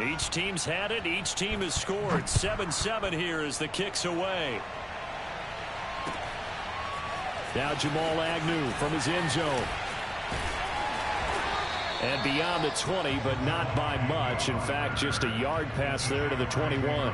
Each team's had it. Each team has scored. 7-7 here as the kick's away. Now Jamal Agnew from his end zone. And beyond the 20, but not by much. In fact, just a yard pass there to the 21.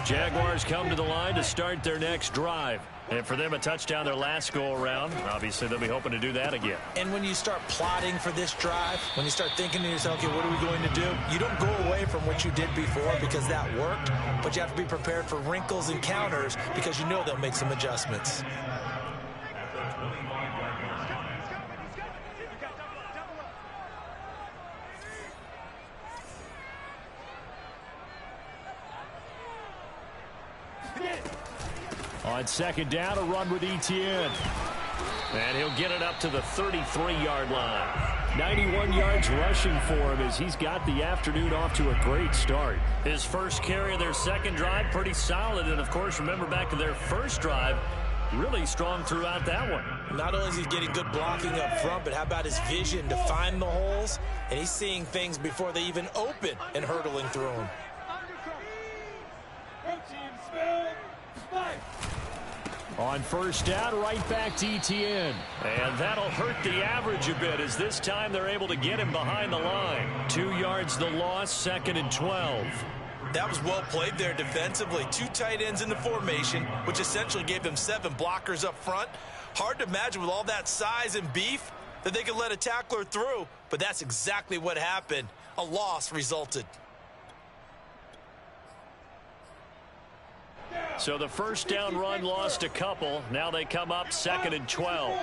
Jaguars come to the line to start their next drive. And for them, a touchdown their last go-around. Obviously, they'll be hoping to do that again. And when you start plotting for this drive, when you start thinking to yourself, okay, what are we going to do? You don't go away from what you did before because that worked, but you have to be prepared for wrinkles and counters because you know they'll make some adjustments. On second down, a run with Etienne. And he'll get it up to the 33-yard line. 91 yards rushing for him as he's got the afternoon off to a great start. His first carry of their second drive, pretty solid. And, of course, remember back to their first drive, really strong throughout that one. Not only is he getting good blocking up front, but how about his vision to find the holes? And he's seeing things before they even open and hurtling through them. On first down, right back to Etienne. And that'll hurt the average a bit as this time they're able to get him behind the line. 2 yards the loss, 2nd and 12. That was well played there defensively. 2 tight ends in the formation, which essentially gave them 7 blockers up front. Hard to imagine with all that size and beef that they could let a tackler through, but that's exactly what happened. A loss resulted. So the first down run lost a couple. Now they come up 2nd and 12.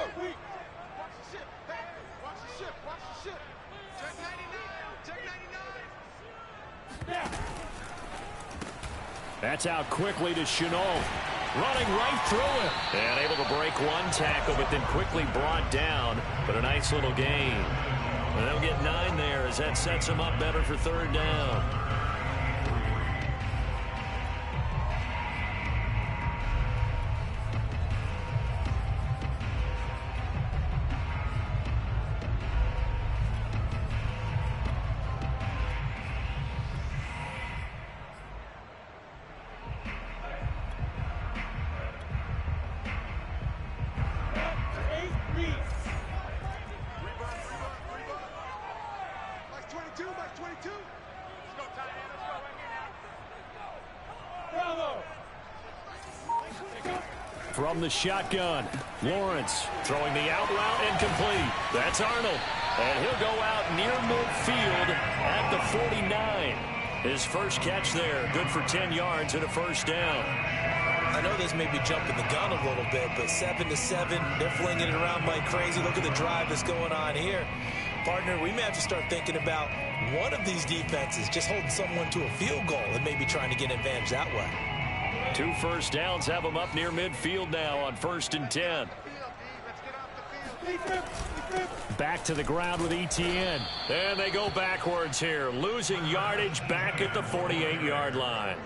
That's out quickly to Chenault. Running right through him. And able to break one tackle, but then quickly brought down. But a nice little gain. And they'll get 9 there as that sets them up better for 3rd down. From the shotgun, Lawrence throwing the out route incomplete. That's Arnold. And he'll go out near midfield at the 49. His first catch there, good for 10 yards and a first down. I know this may be jumping the gun a little bit, but 7-7, they're flinging it around like crazy. Look at the drive that's going on here. Partner, we may have to start thinking about one of these defenses just holding someone to a field goal and maybe trying to get an advantage that way. 2 first downs have them up near midfield now on 1st and 10. Back to the ground with Etienne. And they go backwards here, losing yardage back at the 48-yard line.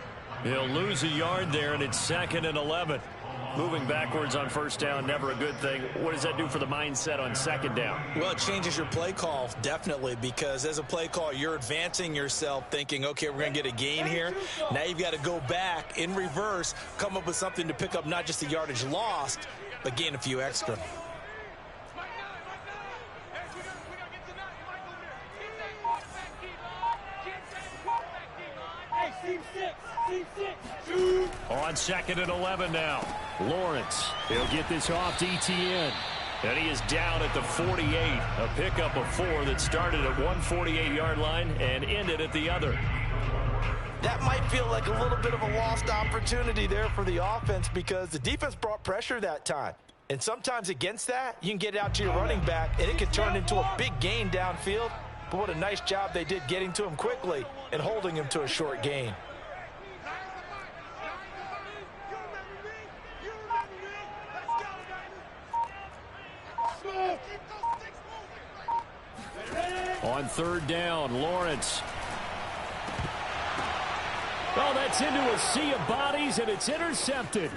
He'll lose a yard there, and it's 2nd and 11. Moving backwards on first down, never a good thing. What does that do for the mindset on 2nd down? Well, it changes your play call, definitely, because as a play call, you're advancing yourself thinking, okay, we're going to get a gain here. Now you've got to go back in reverse, come up with something to pick up not just the yardage lost, but gain a few extra. On 2nd and 11 now. Lawrence, he'll get this off to Etienne. And he is down at the 48. A pickup of 4 that started at one 48-yard line and ended at the other. That might feel like a little bit of a lost opportunity there for the offense because the defense brought pressure that time. And sometimes against that, you can get it out to your running back, and it can turn into a big gain downfield. But what a nice job they did getting to him quickly and holding him to a short gain. On third down, Lawrence. Oh, that's into a sea of bodies, and it's intercepted.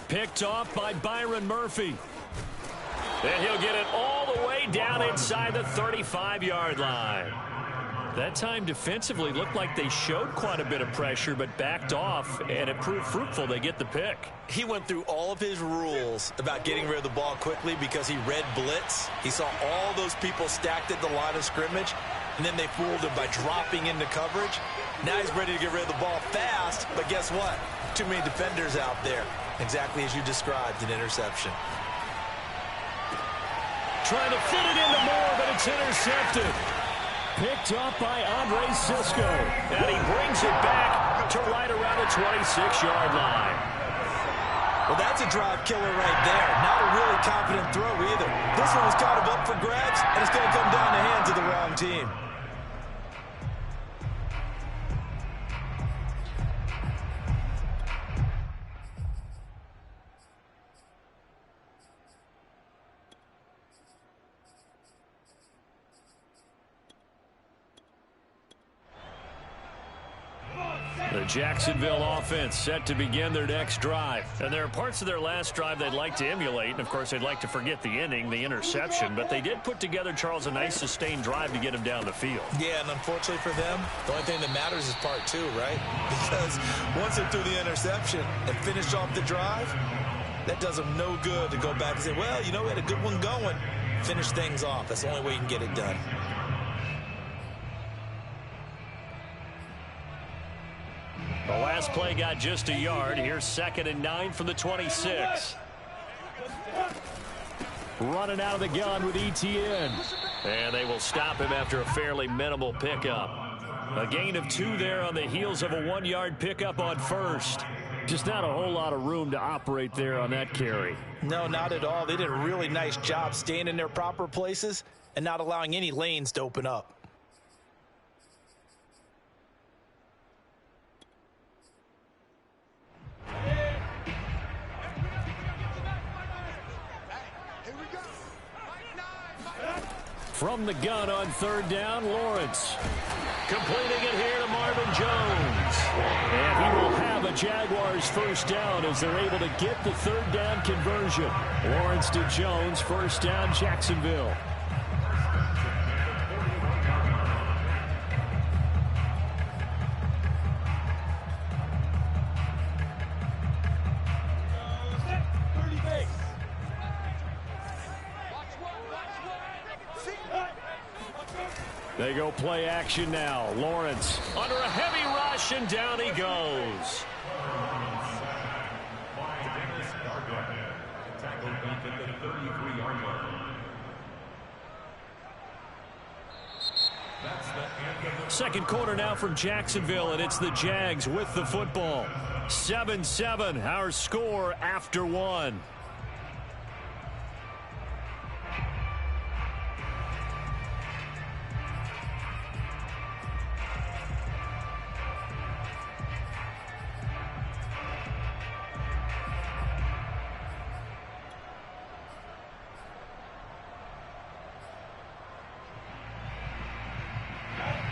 Picked off by Byron Murphy. And he'll get it all the way down inside the 35-yard line. That time defensively looked like they showed quite a bit of pressure but backed off, and it proved fruitful. They get the pick. He went through all of his rules about getting rid of the ball quickly because he read blitz. He saw all those people stacked at the line of scrimmage, and then they fooled him by dropping into coverage. Now he's ready to get rid of the ball fast, but guess what? Too many defenders out there. Exactly as you described, an interception. Trying to fit it into Moore, but it's intercepted. Picked up by Andre Sisco. And he brings it back to right around the 26-yard line. Well, that's a drive killer right there. Not a really confident throw either. This one was kind of up for grabs, and it's going to come down the hands of the wrong team. The Jacksonville offense set to begin their next drive. And there are parts of their last drive they'd like to emulate, and of course they'd like to forget the inning, the interception, but they did put together, Charles, a nice sustained drive to get him down the field. Yeah, and unfortunately for them, the only thing that matters is part two, right? Because once they threw the interception and finished off the drive, that does them no good to go back and say, well, you know, we had a good one going. Finish things off. That's the only way you can get it done. The last play got just a yard. Here's 2nd and 9 from the 26. Running out of the gun with ETN. And they will stop him after a fairly minimal pickup. A gain of 2 there on the heels of a 1-yard pickup on first. Just not a whole lot of room to operate there on that carry. No, not at all. They did a really nice job staying in their proper places and not allowing any lanes to open up. From the gun on third down, Lawrence. Completing it here to Marvin Jones. And he will have a Jaguars first down as they're able to get the third down conversion. Lawrence to Jones, first down, Jacksonville. They go play action now. Lawrence under a heavy rush, and down he goes. Second quarter now from Jacksonville, and it's the Jags with the football. 7-7, our score after 1.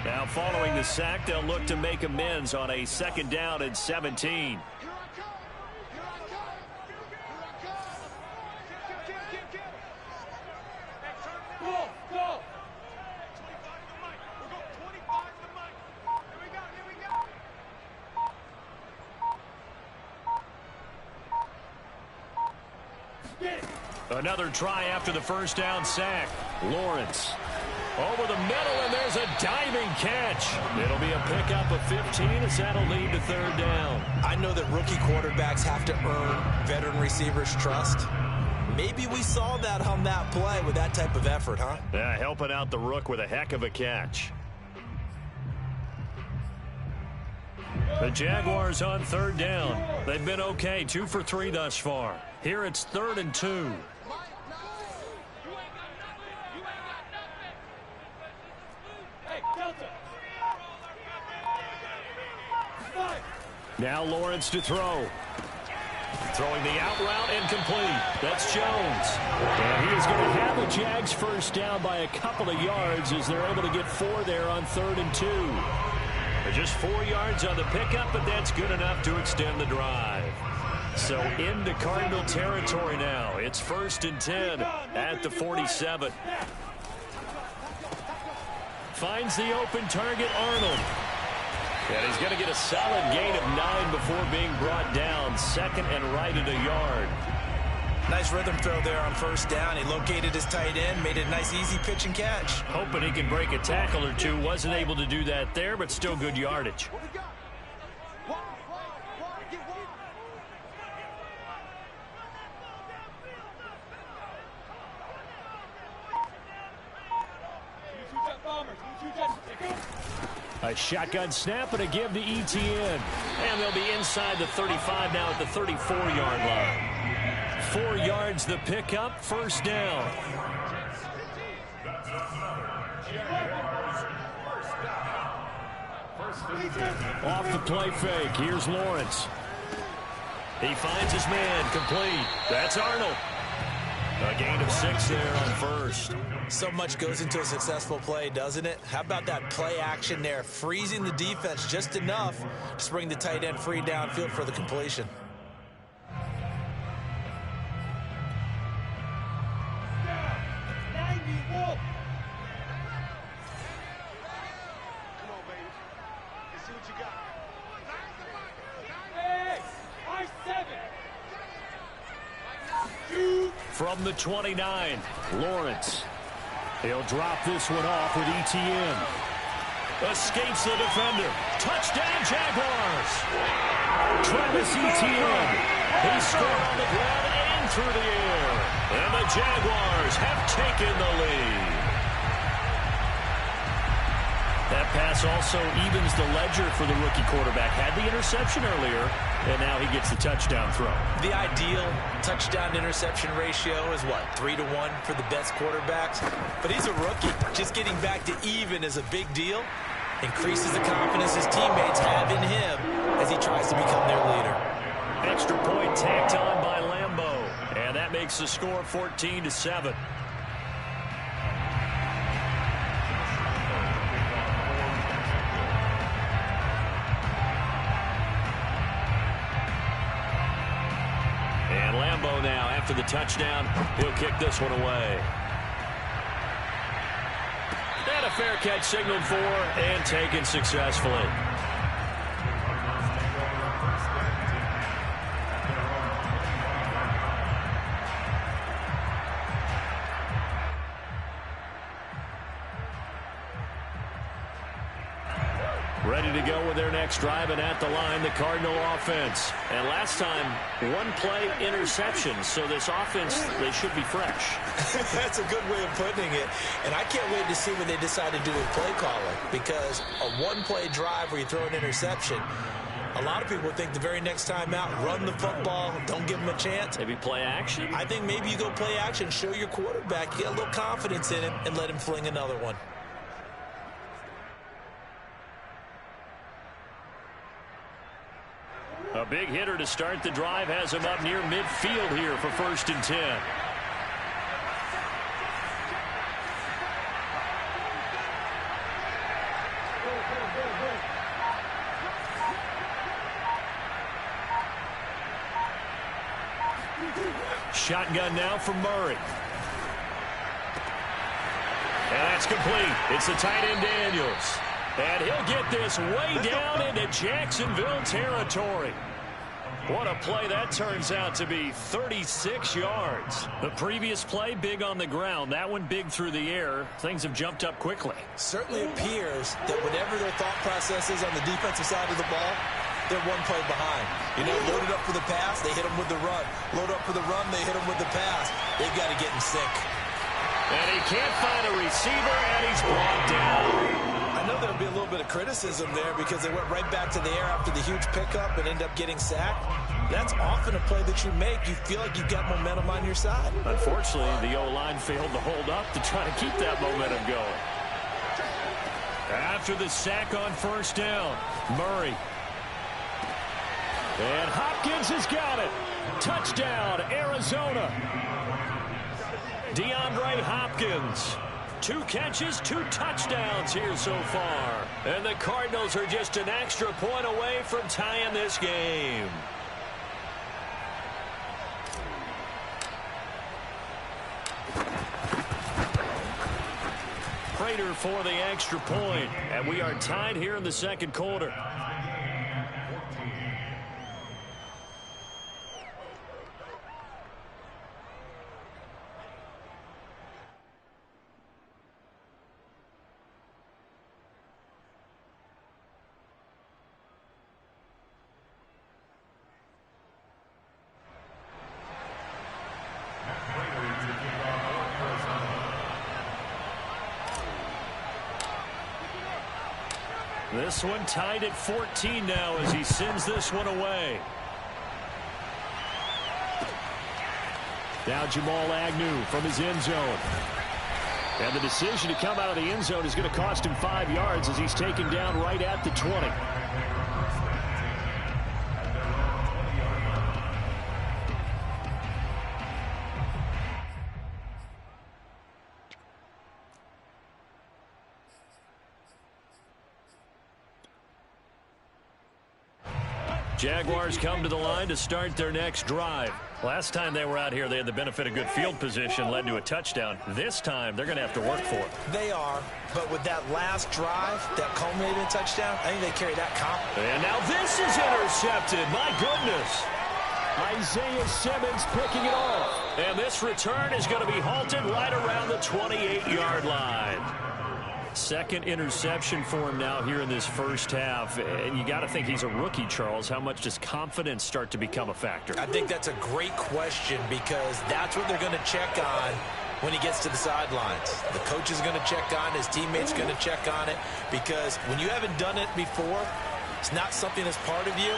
Now following the sack, they'll look to make amends on a 2nd down and 17. Another try after the first down sack. Lawrence over the middle, and there's a diving catch. It'll be a pickup of 15 as that'll lead to third down. I know that rookie quarterbacks have to earn veteran receivers' trust. Maybe we saw that on that play with that type of effort, huh? Yeah, helping out the rook with a heck of a catch. The Jaguars on third down. They've been okay, 2 for 3 thus far. Here it's 3rd and 2. Now Lawrence to throw. Throwing the out route and complete. That's Jones. And he is going to have the Jags first down by a couple of yards as they're able to get 4 there on 3rd and 2. Just 4 yards on the pickup, but that's good enough to extend the drive. So into Cardinal territory now. It's 1st and 10 at the 47. Finds the open target, Arnold. And he's going to get a solid gain of 9 before being brought down. 2nd and right at a yard. Nice rhythm throw there on 1st down. He located his tight end, made it a nice easy pitch and catch. Hoping he can break a tackle or two. Wasn't able to do that there, but still good yardage. A shotgun snap and a give to ETN. And they'll be inside the 35 now at the 34-yard line. 4 yards the pickup, 1st down. Off the play fake, here's Lawrence. He finds his man, complete. That's Arnold. A gain of 6 there on 1st. So much goes into a successful play, doesn't it? How about that play action there, freezing the defense just enough to bring the tight end free downfield for the completion. From the 29, Lawrence. He'll drop this one off with ETN. Escapes the defender. Touchdown, Jaguars. Travis Etienne. He scored on the ground and through the air. And the Jaguars have taken the lead. That pass also evens the ledger for the rookie quarterback. Had the interception earlier, and now he gets the touchdown throw. The ideal touchdown-interception ratio is what, 3-1 for the best quarterbacks? But he's a rookie. Just getting back to even is a big deal. Increases the confidence his teammates have in him as he tries to become their leader. Extra point tacked on by Lambeau. And that makes the score 14-7. Now, after the touchdown, he'll kick this one away. And a fair catch signaled for and taken successfully. Ready to go with their next drive, and at the line, the Cardinal offense. And last time, 1-play interception, so this offense, they should be fresh. That's a good way of putting it. And I can't wait to see what they decide to do with play calling, because a 1-play drive where you throw an interception, a lot of people think the very next time out, run the football, don't give them a chance. Maybe play action? I think maybe you go play action, show your quarterback, get a little confidence in him, and let him fling another one. A big hitter to start the drive has him up near midfield here for 1st and 10. Shotgun now from Murray. And that's complete. It's the tight end Daniels. And he'll get this way down into Jacksonville territory. What a play that turns out to be, 36 yards. The previous play, big on the ground. That one big through the air. Things have jumped up quickly. Certainly appears that whatever their thought process is on the defensive side of the ball, they're 1 play behind. You know, loaded up for the pass, they hit them with the run. Load up for the run, they hit them with the pass. They've got to get in sync. And he can't find a receiver, and he's brought down. I know there'll be a little bit of criticism there because they went right back to the air after the huge pickup and end up getting sacked. That's often a play that you make. You feel like you've got momentum on your side. Unfortunately, the O-line failed to hold up to try to keep that momentum going. After the sack on 1st down, Murray. And Hopkins has got it. Touchdown, Arizona. DeAndre Hopkins. 2 catches, 2 touchdowns here so far. And the Cardinals are just an extra point away from tying this game. Prater for the extra point. And we are tied here in the second quarter. This one tied at 14 now as he sends this one away. Now Jamal Agnew from his end zone. And the decision to come out of the end zone is going to cost him 5 yards as he's taken down right at the 20. Jaguars come to the line to start their next drive. Last time they were out here, they had the benefit of good field position, led to a touchdown. This time, they're going to have to work for it. They are, but with that last drive that culminated in a touchdown, I think they carry that confidence. And now this is intercepted. My goodness. Isaiah Simmons picking it off. And this return is going to be halted right around the 28-yard line. Second interception for him now here in this first half. And you got to think he's a rookie, Charles. How much does confidence start to become a factor? I think that's a great question because that's what they're going to check on when he gets to the sidelines. The coach is going to check on it. His teammates are going to check on it because when you haven't done it before, it's not something that's part of you.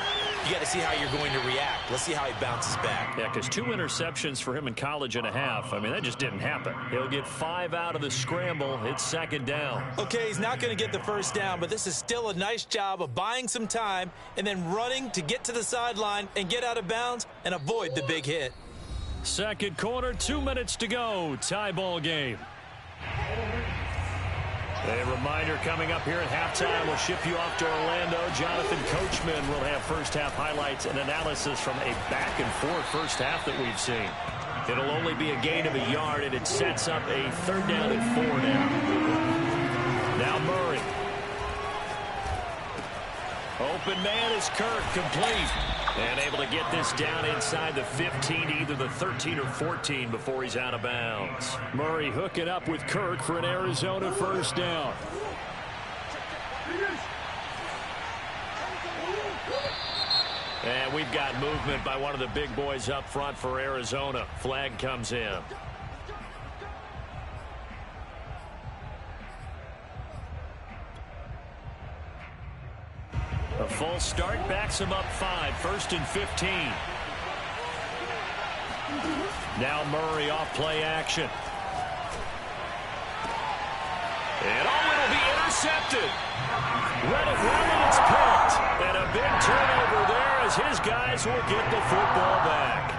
You got to see how you're going to react. Let's see how he bounces back. Yeah, because 2 interceptions for him in college and a half. I mean, that just didn't happen. He'll get 5 out of the scramble. It's second down. Okay, he's not going to get the first down, but this is still a nice job of buying some time and then running to get to the sideline and get out of bounds and avoid the big hit. Second quarter, 2 minutes to go. Tie ball game. A reminder coming up here at halftime. We'll ship you off to Orlando. Jonathan Coachman will have first half highlights and analysis from a back and forth first half that we've seen. It'll only be a gain of a yard, and it sets up a third down and 4 now. Now Murray. Open man is Kirk, complete. And able to get this down inside the 15, either the 13 or 14 before he's out of bounds. Murray hooking up with Kirk for an Arizona first down. And we've got movement by one of the big boys up front for Arizona. Flag comes in. A full start backs him up 5, first and 15. Now Murray off play action. And it'll be intercepted. Read it well, and it's picked. And a big turnover there as his guys will get the football back.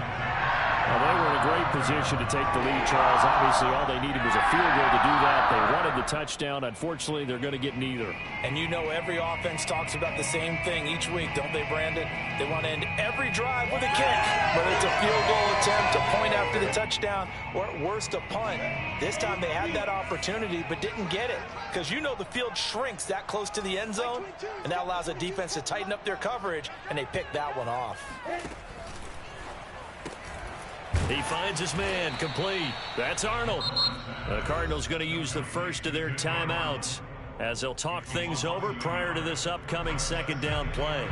Well, they were in a great position to take the lead, Charles. Obviously, all they needed was a field goal to do that. They wanted the touchdown. Unfortunately, they're going to get neither. And you know every offense talks about the same thing each week, don't they, Brandon? They want to end every drive with a kick. Whether it's a field goal attempt, a point after the touchdown, or at worst, a punt. This time they had that opportunity but didn't get it because you know the field shrinks that close to the end zone, and that allows a defense to tighten up their coverage, and they picked that one off. He finds his man, complete. That's Arnold. The Cardinals going to use the first of their timeouts as they'll talk things over prior to this upcoming second down play.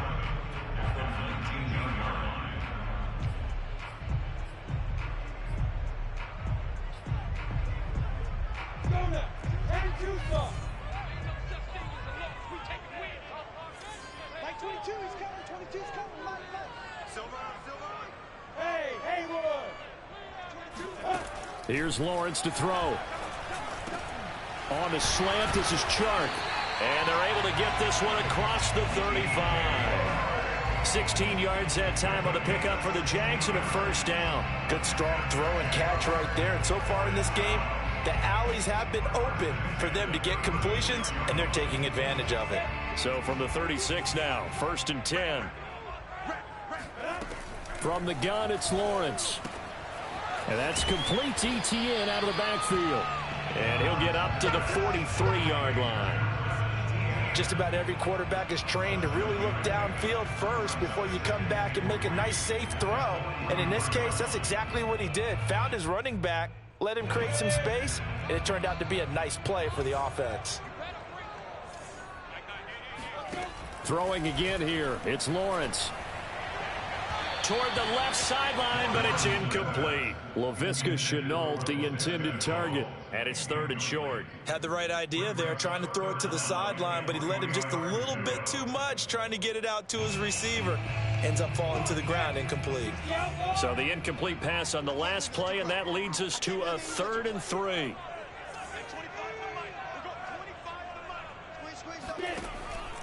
Here's Lawrence to throw. On the slant, this is Chark. And they're able to get this one across the 35. 16 yards that time on the pickup for the Jags and a first down. Good strong throw and catch right there. And so far in this game, the alleys have been open for them to get completions, and they're taking advantage of it. So from the 36 now, 1st and 10. From the gun, it's Lawrence. And that's complete to ETN out of the backfield. And he'll get up to the 43-yard line. Just about every quarterback is trained to really look downfield first before you come back and make a nice, safe throw. And in this case, that's exactly what he did. Found his running back, let him create some space, and it turned out to be a nice play for the offense. Throwing again here, it's Lawrence. Toward the left sideline, but it's incomplete. Laviska Shenault, the intended target, and it's 3rd and short. Had the right idea there, trying to throw it to the sideline, but he led him just a little bit too much, trying to get it out to his receiver. Ends up falling to the ground, incomplete. So the incomplete pass on the last play, and that leads us to a 3rd and 3.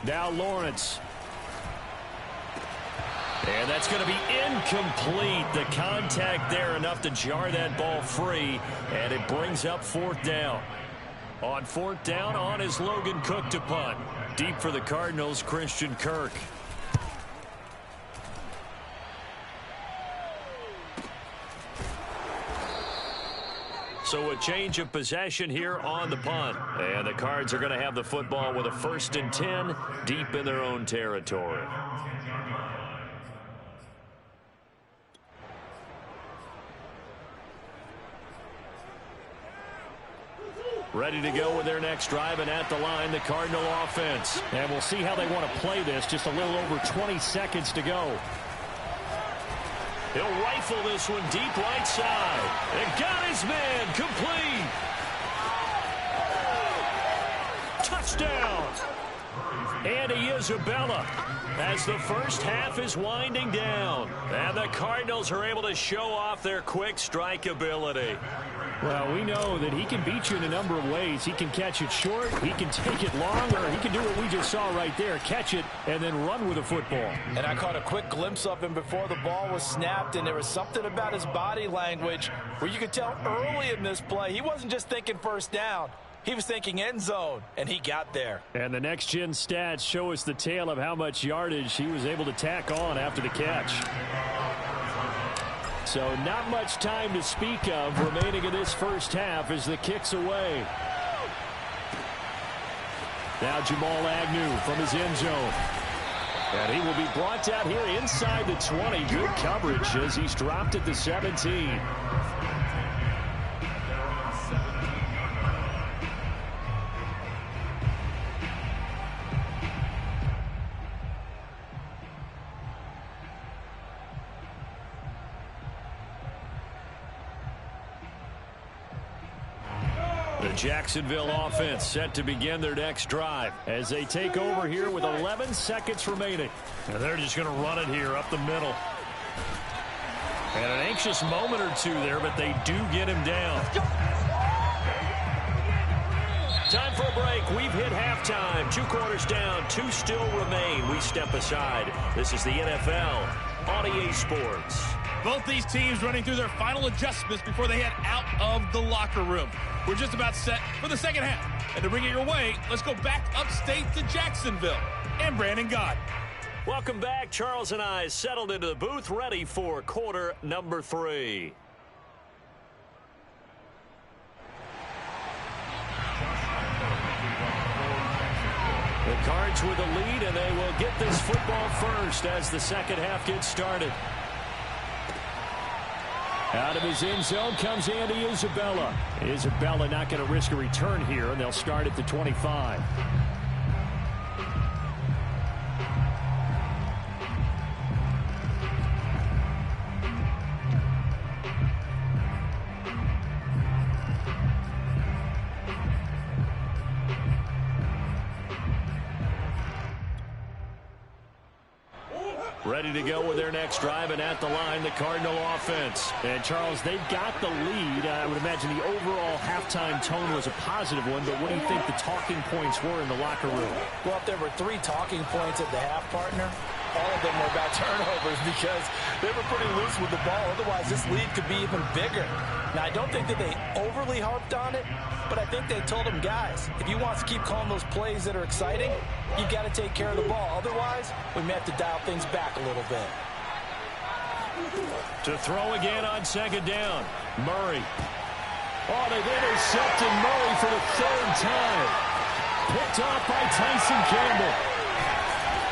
Now Lawrence. And that's going to be incomplete. The contact there enough to jar that ball free, and it brings up 4th down. On 4th down, on is Logan Cook to punt. Deep for the Cardinals, Christian Kirk. So a change of possession here on the punt. And the Cards are going to have the football with a 1st and 10 deep in their own territory. Ready to go with their next drive, and at the line, the Cardinal offense. And we'll see how they want to play this. Just a little over 20 seconds to go. He'll rifle this one deep right side. And got his man complete. Touchdown. Andy Isabella as the first half is winding down. And the Cardinals are able to show off their quick strike ability. Well, we know that he can beat you in a number of ways. He can catch it short, he can take it long, or he can do what we just saw right there, catch it and then run with the football. And I caught a quick glimpse of him before the ball was snapped, and there was something about his body language where you could tell early in this play he wasn't just thinking first down. He was thinking end zone, and he got there. And the next-gen stats show us the tale of how much yardage he was able to tack on after the catch. So not much time to speak of remaining in this first half as the kick's away. Now Jamal Agnew from his end zone. And he will be brought down here inside the 20. Good coverage as he's dropped at the 17. The Jacksonville offense set to begin their next drive as they take over here with 11 seconds remaining. And they're just going to run it here up the middle. And an anxious moment or two there, but they do get him down. Time for a break. We've hit halftime. 2 quarters down, 2 still remain. We step aside. This is the NFL on EA Sports. Both these teams running through their final adjustments before they head out of the locker room. We're just about set for the second half. And to bring it your way, let's go back upstate to Jacksonville and Brandon Gott. Welcome back. Charles and I settled into the booth, ready for quarter number 3. The Cards with the lead, and they will get this football first as the second half gets started. Out of his end zone comes Andy Isabella. Isabella not going to risk a return here, and they'll start at the 25. Ready to go with their next drive, and at the line, the Cardinal offense. And, Charles, they've got the lead. I would imagine the overall halftime tone was a positive one, but what do you think the talking points were in the locker room? Well, if there were 3 talking points at the half, partner, all of them were about turnovers because they were pretty loose with the ball. Otherwise, this lead could be even bigger. Now, I don't think that they overly harped on it, but I think they told them, guys, if you want to keep calling those plays that are exciting, you've got to take care of the ball. Otherwise, we may have to dial things back a little bit. To throw again on second down. Murray. Oh, they've intercepted Murray for the third time. Picked off by Tyson Campbell.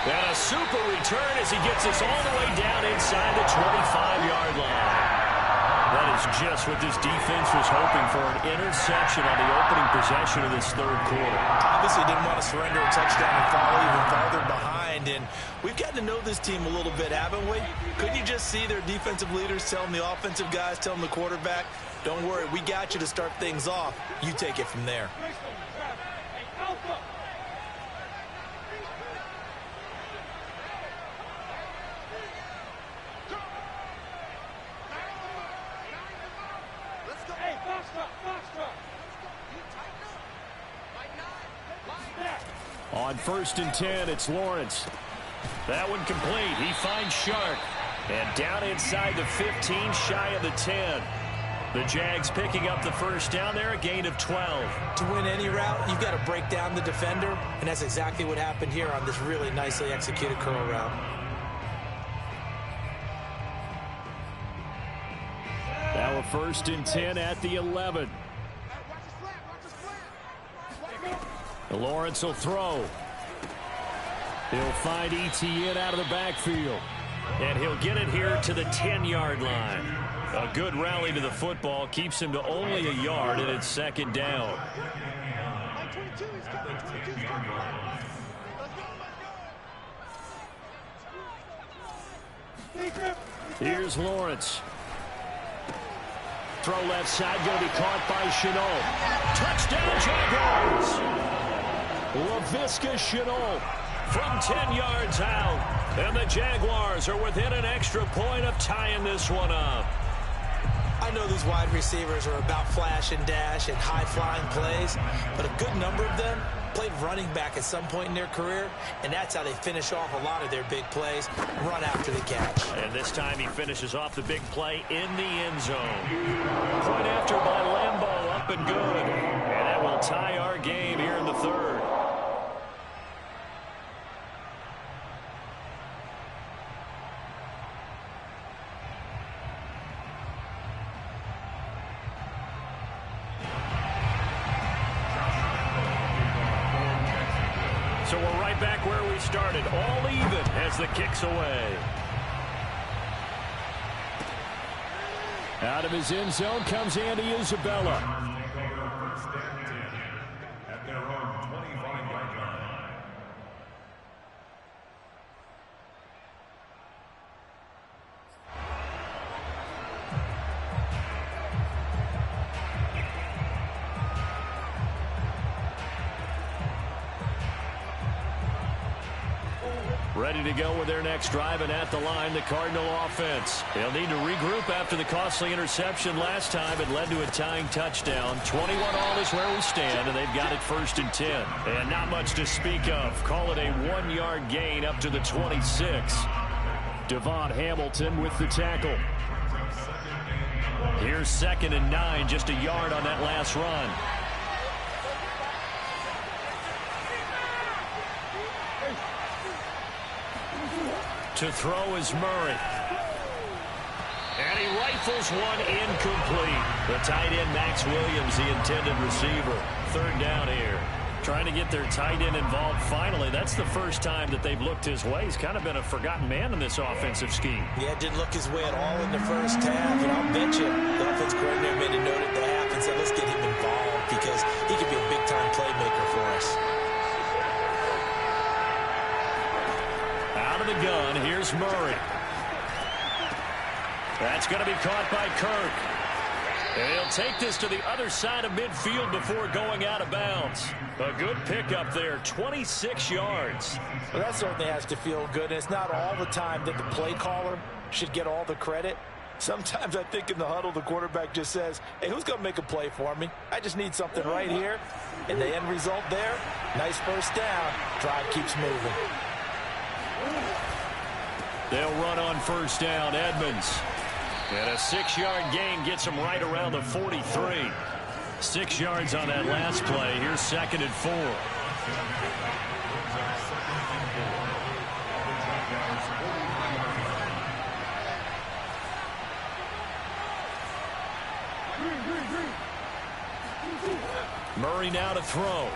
And a super return as he gets us all the way down inside the 25-yard line. That is just what this defense was hoping for, an interception on the opening possession of this third quarter. Obviously didn't want to surrender a touchdown and fall even farther behind. And we've gotten to know this team a little bit, haven't we? Couldn't you just see their defensive leaders telling the offensive guys, telling the quarterback, don't worry, we got you to start things off. You take it from there. On 1st and 10, it's Lawrence. That one complete. He finds Shark. And down inside the 15, shy of the 10. The Jags picking up the first down there, a gain of 12. To win any route, you've got to break down the defender, and that's exactly what happened here on this really nicely executed curl route. Now a 1st and 10 at the 11. Lawrence will throw. He'll find Etienne out of the backfield. And he'll get it here to the 10-yard line. A good rally to the football keeps him to only a yard, and it's second down. Here's Lawrence. Throw left side, going to be caught by Shenault. Touchdown, Jaguars! Laviska Shenault from 10 yards out. And the Jaguars are within an extra point of tying this one up. I know these wide receivers are about flash and dash and high-flying plays, but a good number of them played running back at some point in their career, and that's how they finish off a lot of their big plays, run after the catch. And this time he finishes off the big play in the end zone. Point after by Lambeau, up and good. And that will tie our game here in the third. So we're right back where we started, all even as the kick's away. Out of his end zone comes Andy Isabella. At their own 25-yard line. Ready to go with their next drive, and at the line, the Cardinal offense. They'll need to regroup after the costly interception last time. It led to a tying touchdown. 21-all is where we stand, and they've got it 1st and 10. And not much to speak of. Call it a 1-yard gain up to the 26. Devon Hamilton with the tackle. Here's 2nd and 9, just a yard on that last run. To throw is Murray. And he rifles one incomplete. The tight end, Max Williams, the intended receiver. 3rd down here. Trying to get their tight end involved finally. That's the first time that they've looked his way. He's kind of been a forgotten man in this offensive scheme. Yeah, didn't look his way at all in the first half. And I'll bet you the offense coordinator made a note at the half and said, let's get him involved because he could be a big-time playmaker for us. Out of the gun, here's Murray. That's going to be caught by Kirk. And he'll take this to the other side of midfield before going out of bounds. A good pickup there, 26 yards. Well, that certainly has to feel good. And it's not all the time that the play caller should get all the credit. Sometimes I think in the huddle, the quarterback just says, hey, who's going to make a play for me? I just need something right here. And the end result there, nice first down. Drive keeps moving. They'll run on first down. Edmonds. And a 6-yard gain gets him right around the 43. 6 yards on that last play. Here's 2nd and 4. Murray now to throw.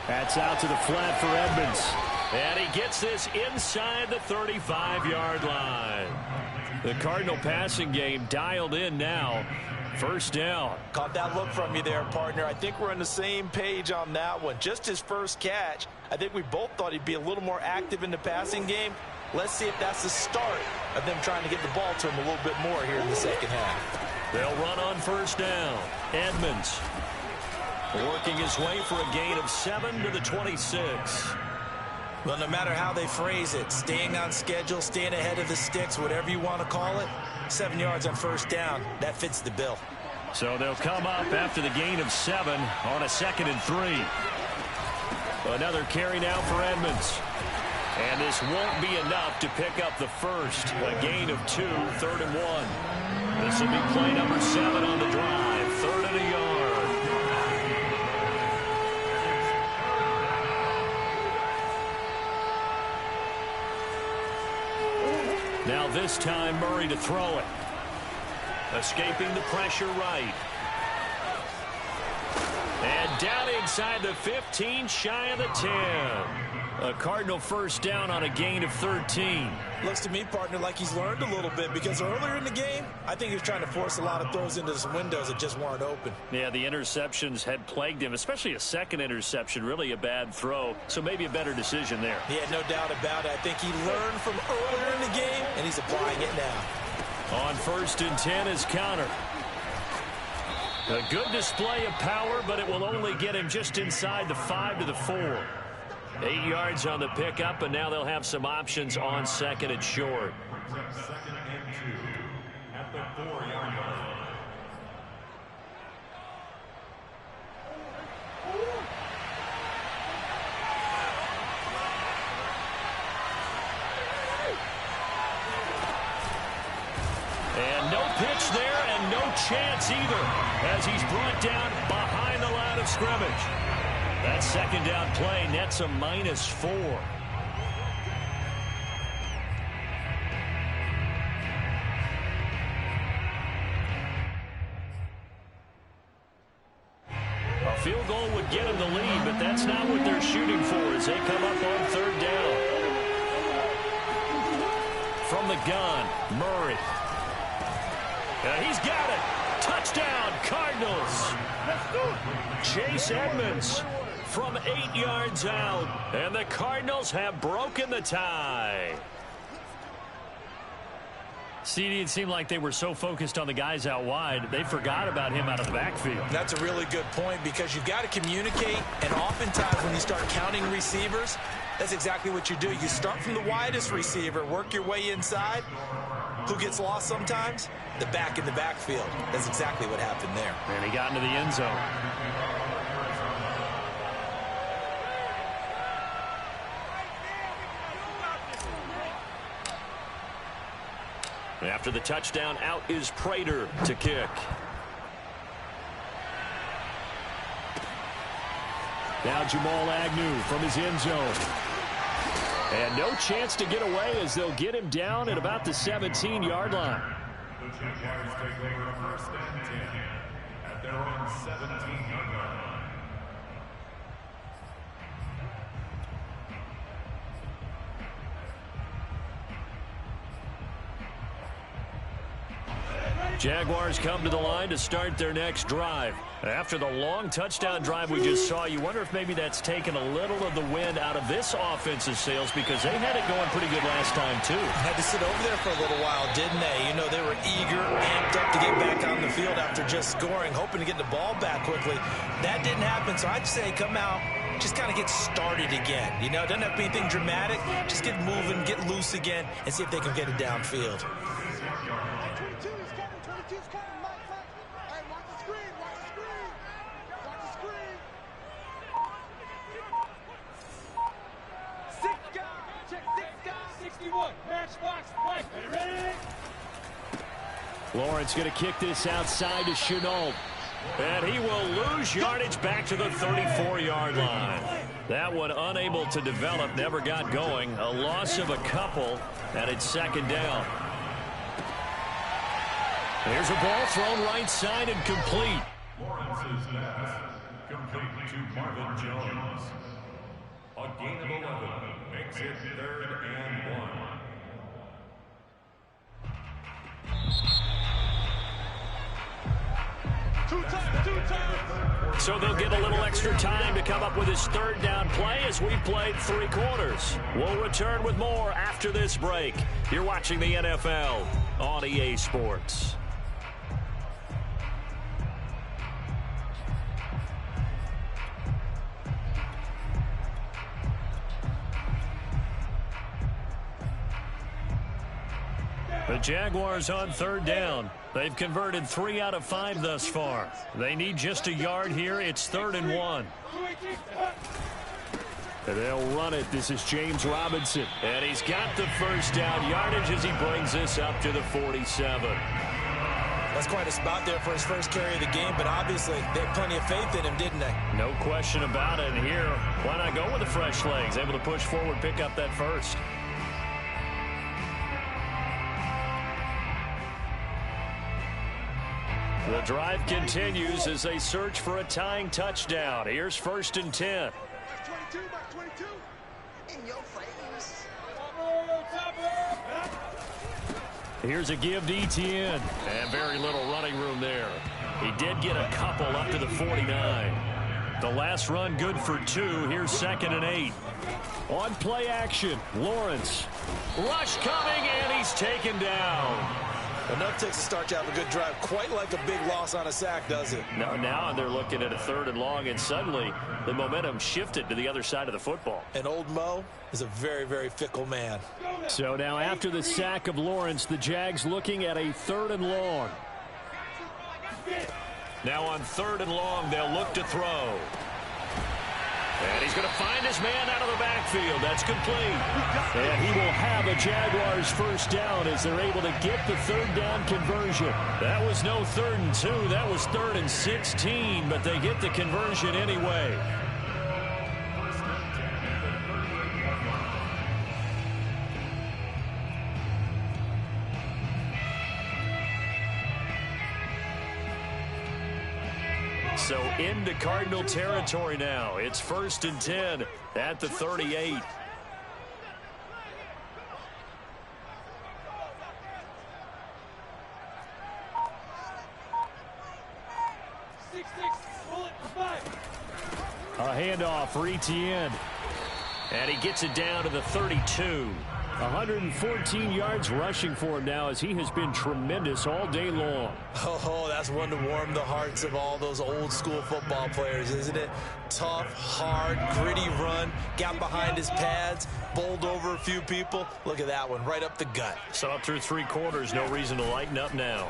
That's out to the flat for Edmonds. And he gets this inside the 35-yard line. The Cardinal passing game dialed in now. First down. Caught that look from you there, partner. I think we're on the same page on that one. Just his first catch. I think we both thought he'd be a little more active in the passing game. Let's see if that's the start of them trying to get the ball to him a little bit more here in the second half. They'll run on first down. Edmonds working his way for a gain of 7 to the 26. Well, no matter how they phrase it, staying on schedule, staying ahead of the sticks, whatever you want to call it, 7 yards on first down, that fits the bill. So they'll come up after the gain of 7 on a 2nd and 3. Another carry now for Edmonds. And this won't be enough to pick up the first. A gain of 2, 3rd and 1. This will be play number 7 on the drive. 3rd and a yard. Now this time Murray to throw it. Escaping the pressure right. And down inside the 15, shy of the 10. A Cardinal first down on a gain of 13. Looks to me, partner, like he's learned a little bit, because earlier in the game, I think he was trying to force a lot of throws into some windows that just weren't open. Yeah, the interceptions had plagued him, especially a second interception, really a bad throw, so maybe a better decision there. Yeah, no doubt about it. I think he learned from earlier in the game, and he's applying it now. On 1st and 10 is Connor. A good display of power, but it will only get him just inside the 5 to the 4. 8 yards on the pickup, and now they'll have some options on 2nd and short. 2nd and 2 at the 4-yard line. And no pitch there, and no chance either, as he's brought down behind the line of scrimmage. That 2nd down play nets a -4. A field goal would get him the lead, but that's not what they're shooting for as they come up on 3rd down. From the gun, Murray. He's got it. Touchdown, Cardinals. Chase Edmonds from 8 yards out. And the Cardinals have broken the tie. CD, it seemed like they were so focused on the guys out wide, they forgot about him out of the backfield. That's a really good point, because you've got to communicate, and oftentimes when you start counting receivers, that's exactly what you do. You start from the widest receiver, work your way inside. Who gets lost sometimes? The back in the backfield. That's exactly what happened there. And he got into the end zone. After the touchdown, out is Prater to kick. Now Jamal Agnew from his end zone. And no chance to get away as they'll get him down at about the 17-yard line. The Jaguars take over 1st and 10 at their own 17-yard line. Jaguars come to the line to start their next drive. After the long touchdown drive we just saw, you wonder if maybe that's taken a little of the wind out of this offensive sails, because they had it going pretty good last time, too. Had to sit over there for a little while, didn't they? You know, they were eager, amped up to get back on the field after just scoring, hoping to get the ball back quickly. That didn't happen, so I'd say come out, just kind of get started again. You know, it doesn't have to be anything dramatic. Just get moving, get loose again, and see if they can get it downfield. Lawrence going to kick this outside to Chenault. And he will lose yardage back to the 34-yard line. That one unable to develop, never got going. A loss of a couple, and it's second down. Here's a ball thrown right side and complete. Lawrence's pass complete to Marvin Jones. A gain of 11 makes it 3rd and 1. So they'll get a little extra time to come up with his third down play as we played 3 quarters. We'll return with more after this break. You're watching the NFL on EA Sports. The Jaguars on third down. They've converted 3 out of 5 thus far. They need just a yard here. It's 3rd and 1. And they'll run it. This is James Robinson. And he's got the first down yardage as he brings this up to the 47. That's quite a spot there for his first carry of the game, but obviously they had plenty of faith in him, didn't they? No question about it. And here, why not go with the fresh legs? Able to push forward, pick up that first. The drive continues as they search for a tying touchdown. Here's 1st and 10. Here's a give to Etienne. And very little running room there. He did get a couple up to the 49. The last run good for 2. Here's 2nd and 8. On play action, Lawrence. Rush coming, and he's taken down. Enough takes to start to have a good drive. Quite like a big loss on a sack, does it? No, now they're looking at a 3rd and long, and suddenly the momentum shifted to the other side of the football. And old Mo is a very, very fickle man. So now after the sack of Lawrence, the Jags looking at a 3rd and long. Now on 3rd and long, they'll look to throw. And he's going to find his man out of the backfield. That's complete. And he will have a Jaguars first down as they're able to get the 3rd down conversion. That was no 3rd and 2. That was 3rd and 16, but they get the conversion anyway. So into Cardinal territory now. It's 1st and 10 at the 38. A handoff for Etienne. And he gets it down to the 32. 114 yards rushing for him now as he has been tremendous all day long. Oh, that's one to warm the hearts of all those old school football players, isn't it? Tough, hard, gritty run, got behind his pads, bowled over a few people. Look at that one, right up the gut. So up through 3 quarters, no reason to lighten up now.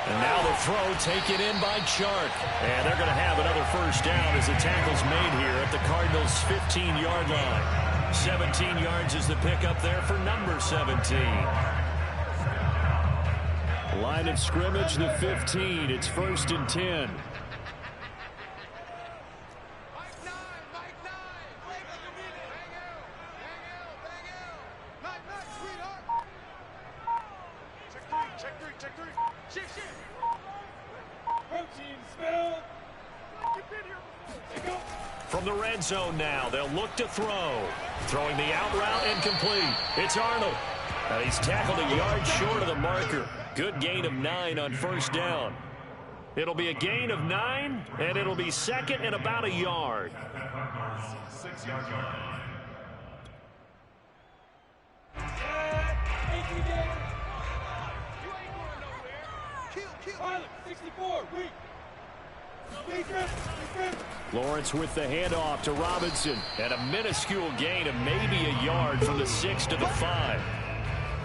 And now the throw taken in by Chark. And they're going to have another first down as the tackle's made here at the Cardinals' 15-yard line. 17 yards is the pickup there for number 17. Line of scrimmage, the 15. It's 1st and 10. From the red zone now, they'll look to throw. Throwing the out route incomplete. It's Arnold. And he's tackled a yard short of the marker. Good gain of 9 on first down. It'll be a gain of 9, and it'll be 2nd and about a yard. 6-yard line. Lawrence with the handoff to Robinson. And a minuscule gain of maybe a yard from the 6 to the 5.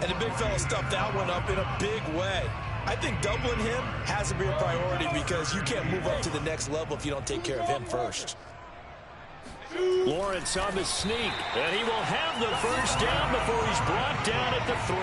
And the big fella stuffed that one up in a big way. I think doubling him has to be a priority because you can't move up to the next level if you don't take care of him first. Lawrence on the sneak, and he will have the first down before he's brought down at the 3.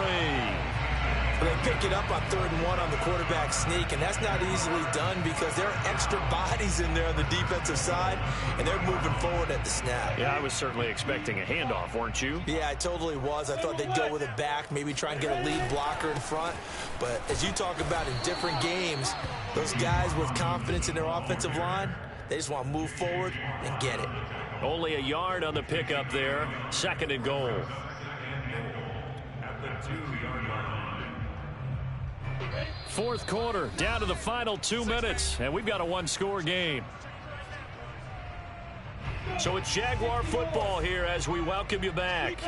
They pick it up on 3rd and 1 on the quarterback sneak, and that's not easily done because there are extra bodies in there on the defensive side, and they're moving forward at the snap. Yeah, I was certainly expecting a handoff, weren't you? Yeah, I totally was. I thought they'd go with a back, maybe try and get a lead blocker in front. But as you talk about in different games, those guys with confidence in their offensive line, they just want to move forward and get it. Only a yard on the pickup there. 2nd and goal. At the 2-yard line. 4th quarter, down to the final 2 minutes, and we've got a 1-score game. So it's Jaguar football here as we welcome you back.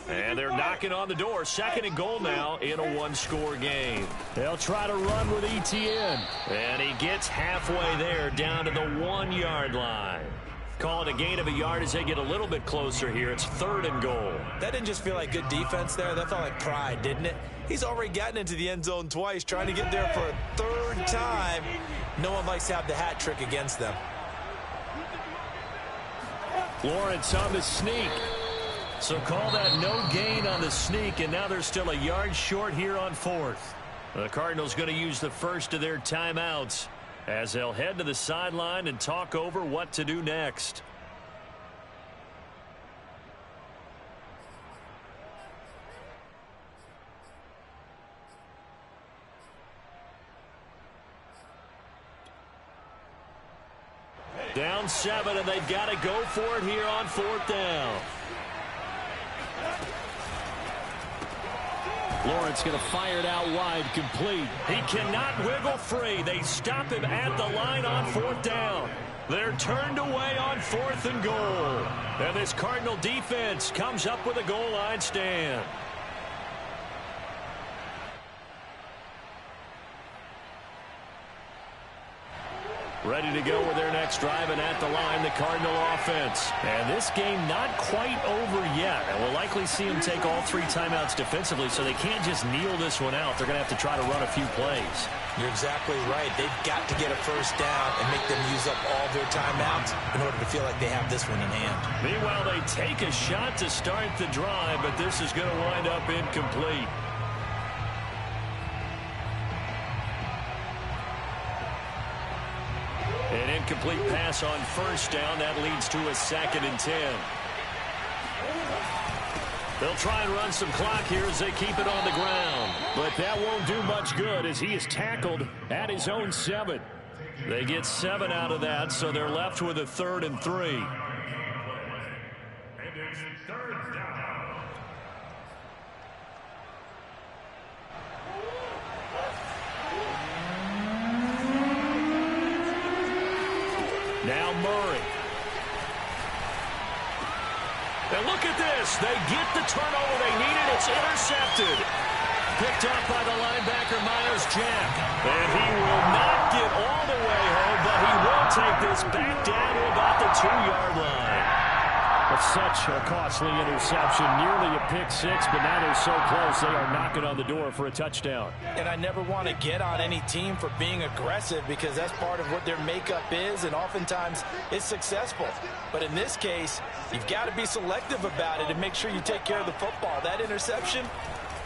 And they're knocking on the door. 2nd and goal now in a 1-score game. They'll try to run with ETN. And he gets halfway there down to the 1-yard line. Call it a gain of a yard as they get a little bit closer here. It's 3rd and goal. That didn't just feel like good defense there. That felt like pride, didn't it? He's already gotten into the end zone twice, trying to get there for a 3rd time. No one likes to have the hat trick against them. Lawrence on the sneak. So call that no gain on the sneak, and now they're still a yard short here on 4th. The Cardinals going to use the first of their timeouts as they'll head to the sideline and talk over what to do next. Down 7, and they've got to go for it here on 4th down. Lawrence going to fire it out wide, complete. He cannot wiggle free. They stop him at the line on 4th down. They're turned away on 4th and goal. And this Cardinal defense comes up with a goal line stand. Ready to go with their next drive, and at the line, the Cardinal offense. And this game not quite over yet. And we'll likely see them take all 3 timeouts defensively, so they can't just kneel this one out. They're going to have to try to run a few plays. You're exactly right. They've got to get a first down and make them use up all their timeouts in order to feel like they have this one in hand. Meanwhile, they take a shot to start the drive, but this is going to wind up incomplete. An incomplete pass on 1st down. That leads to a 2nd and 10. They'll try and run some clock here as they keep it on the ground. But that won't do much good as he is tackled at his own 7. They get 7 out of that, so they're left with a 3rd and 3. And it's 3rd down. Now Murray. And look at this. They get the turnover they needed. It's intercepted. Picked up by the linebacker, Myles Jack. And he will not get all the way home, but he will take this back down to about the 2-yard line. That's such a costly interception. Nearly a pick 6, but now they're so close they are knocking on the door for a touchdown. And I never want to get on any team for being aggressive because that's part of what their makeup is, and oftentimes it's successful. But in this case, you've got to be selective about it and make sure you take care of the football. That interception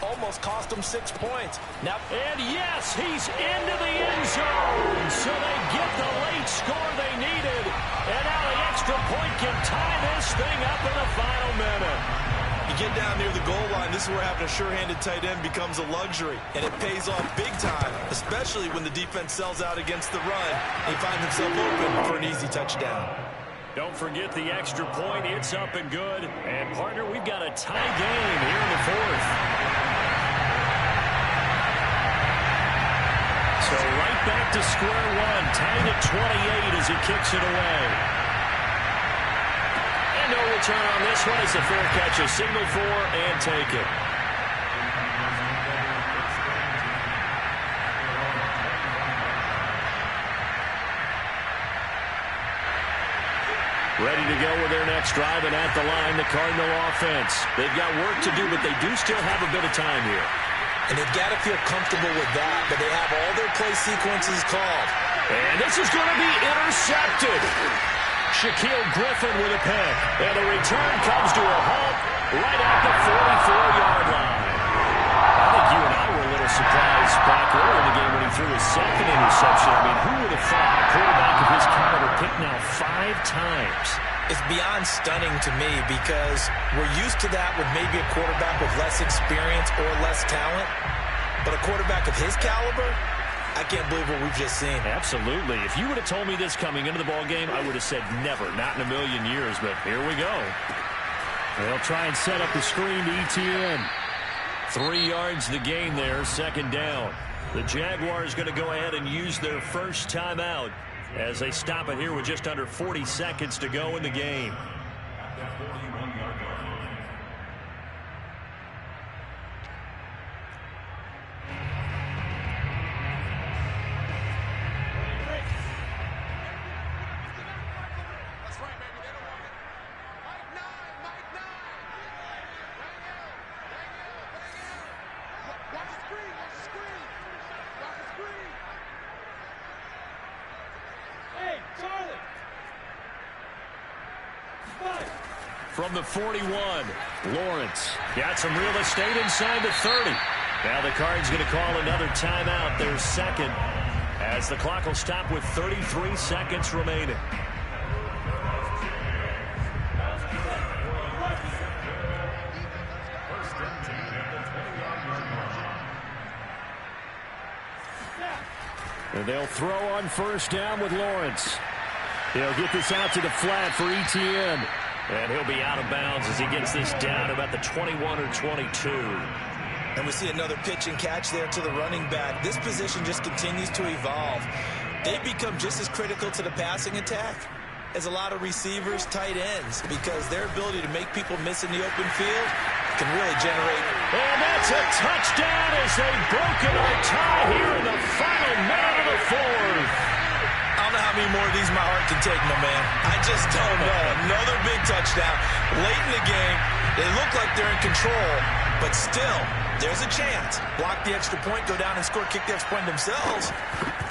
almost cost them 6 points. Now, and yes, he's into the end zone. So they get the late score they needed. And now the extra point can tie this thing up in the final minute. You get down near the goal line, this is where having a sure-handed tight end becomes a luxury. And it pays off big time, especially when the defense sells out against the run. They find themselves open for an easy touchdown. Don't forget the extra point. It's up and good. And, partner, we've got a tie game here in the 4th. So right back to square one. Tied at 28 as he kicks it away. And no return on this one. It's a fair catch. A signal for and take it. Ready to go with their next drive, and at the line, the Cardinal offense. They've got work to do, but they do still have a bit of time here. And they've got to feel comfortable with that, but they have all their play sequences called. And this is going to be intercepted. Shaquille Griffin with a pick. And the return comes to a halt right at the 44-yard line. I think you and I were a little surprised back earlier in the game when he threw his second interception. I mean, who would have thought a quarterback of his caliber picked now 5 times? It's beyond stunning to me because we're used to that with maybe a quarterback with less experience or less talent. But a quarterback of his caliber, I can't believe what we've just seen. Absolutely. If you would have told me this coming into the ball game, I would have said never, not in a million years. But here we go. They'll try and set up the screen to ETN. 3 yards the gain there, second down. The Jaguars going to go ahead and use their first timeout as they stop it here with just under 40 seconds to go in the game. From the 41, Lawrence got some real estate inside the 30. Now the Cards going to call another timeout, their second, as the clock will stop with 33 seconds remaining. And they'll throw on first down with Lawrence. He'll get this out to the flat for ETN. And he'll be out of bounds as he gets this down about the 21 or 22. And we see another pitch and catch there to the running back. This position just continues to evolve. They become just as critical to the passing attack as a lot of receivers, tight ends, because their ability to make people miss in the open field can really generate. And that's a touchdown as they've broken our tie here in the final minute of the fourth. I don't know how many more of these my heart can take, my man. I just don't know. Another big touchdown. Late in the game, they look like they're in control, but still, there's a chance. Block the extra point, go down and score, kick the extra point themselves.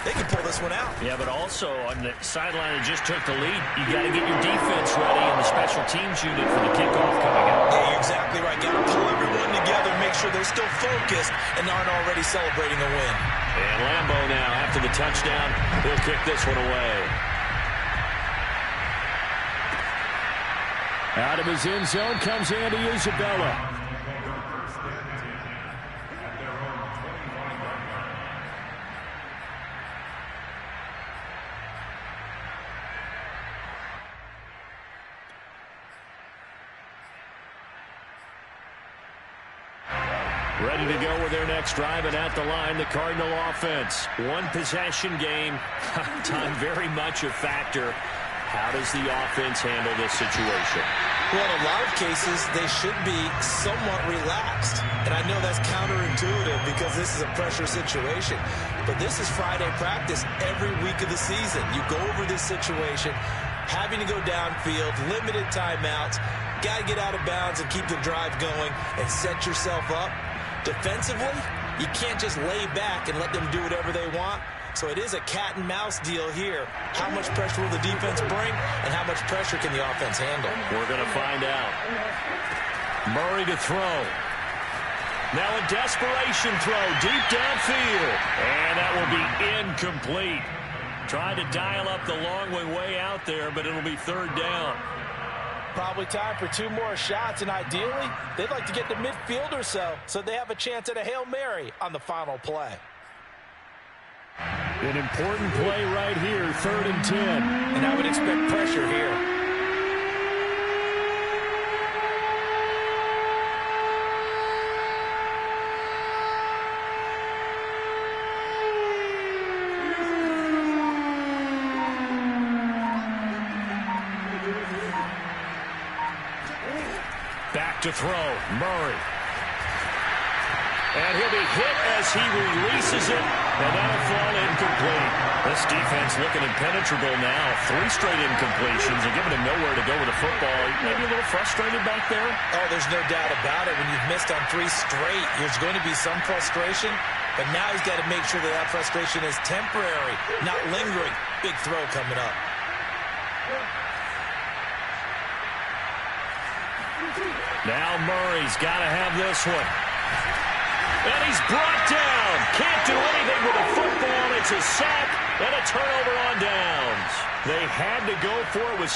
They can pull this one out. Yeah, but also on the sideline that just took the lead, you got to get your defense ready and the special teams unit for the kickoff coming up. Yeah, you're exactly right. Got to pull everyone together, make sure they're still focused and aren't already celebrating a win. And Lambeau now, after the touchdown, he'll kick this one away. Out of his end zone comes Andy Isabella. Ready to go with their next drive, and at the line, the Cardinal offense. One possession game, time very much a factor. How does the offense handle this situation? Well, in a lot of cases, they should be somewhat relaxed. And I know that's counterintuitive because this is a pressure situation. But this is Friday practice every week of the season. You go over this situation, having to go downfield, limited timeouts, got to get out of bounds and keep the drive going and set yourself up. Defensively, you can't just lay back and let them do whatever they want. So it is a cat and mouse deal here. How much pressure will the defense bring, and how much pressure can the offense handle? We're going to find out. Murray to throw. Now a desperation throw deep downfield. And that will be incomplete. Trying to dial up the long way out there, but it'll be third down. Probably time for 2 more shots, and ideally, they'd like to get to midfield or so they have a chance at a Hail Mary on the final play. An important play right here, 3rd and 10. And I would expect pressure here. Back to throw, Murray. And he'll be hit as he releases it, and that'll fall incomplete. This defense looking impenetrable now. 3 straight incompletions and giving him nowhere to go with the football. Maybe a little frustrated back there? Oh, there's no doubt about it. When you've missed on 3 straight, there's going to be some frustration. But now he's got to make sure that that frustration is temporary, not lingering. Big throw coming up. Now Murray's got to have this one. And he's brought down. Can't do anything with the football. It's a sack and a turnover on downs. They had to go for it with